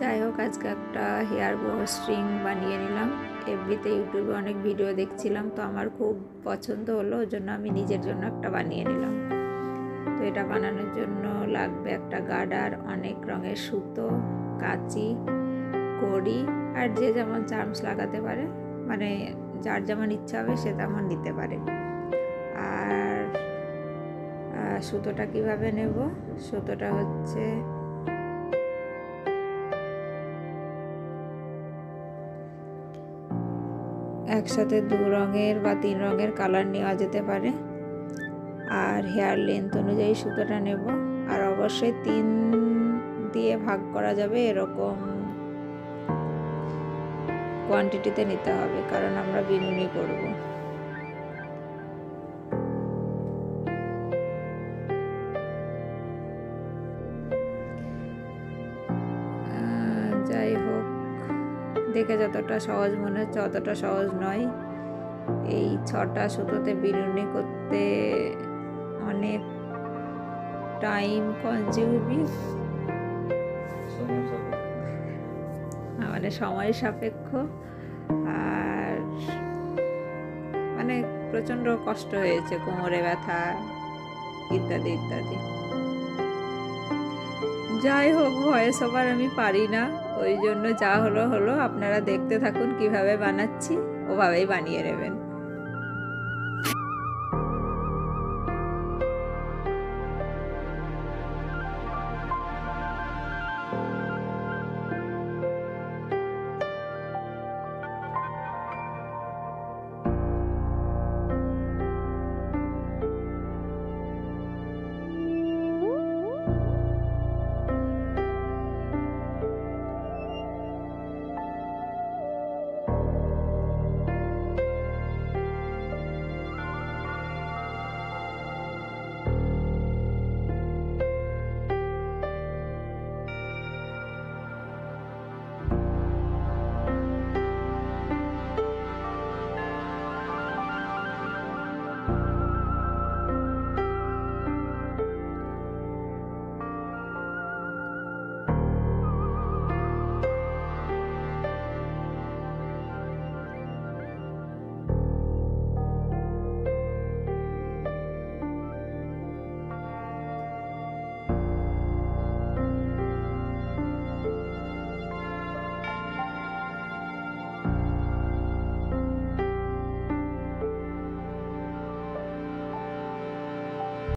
যাই হোক, আজকে একটা হেয়ার বো স্ট্রিং বানিয়ে নিলাম। এফবিতে ইউটিউবে অনেক ভিডিও দেখছিলাম, তো আমার খুব পছন্দ হলো, ওই জন্য আমি নিজের জন্য একটা বানিয়ে নিলাম। তো এটা বানানোর জন্য লাগবে একটা গার্ডার, অনেক রঙের সুতো, কাঁচি, কড়ি, আর যে যেমন চার্মস লাগাতে পারে, মানে যার যেমন ইচ্ছা হবে সে তেমন নিতে পারে। আর সুতোটা কিভাবে নেব, সুতোটা হচ্ছে একসাথে 2 রঙের বা 3 রঙের কালার নেওয়া যেতে পারে। আর হেয়ার লেন্থ অনুযায়ী সুতোটা নেব, আর অবশ্যই 3 দিয়ে ভাগ করা যাবে এরকম কোয়ান্টিটিতে নিতে হবে, কারণ আমরা বিনুনি করব। যাই হোক, দেখে যতটা সহজ মনে হচ্ছে অতটা সহজ নয়। এই 6টা সুতোতে বিনুনি করতে অনেক টাইম কনজিউমিং, মানে সময় সাপেক্ষ, আর মানে প্রচণ্ড কষ্ট হয়েছে, কোমরে ব্যথা ইত্যাদি ইত্যাদি। যাই হোক, ভয়েস ওভার আমি পারি না, ওই জন্য যা হলো হলো। আপনারা দেখতে থাকুন কিভাবে বানাচ্ছি, ওভাবেই বানিয়ে নেবেন।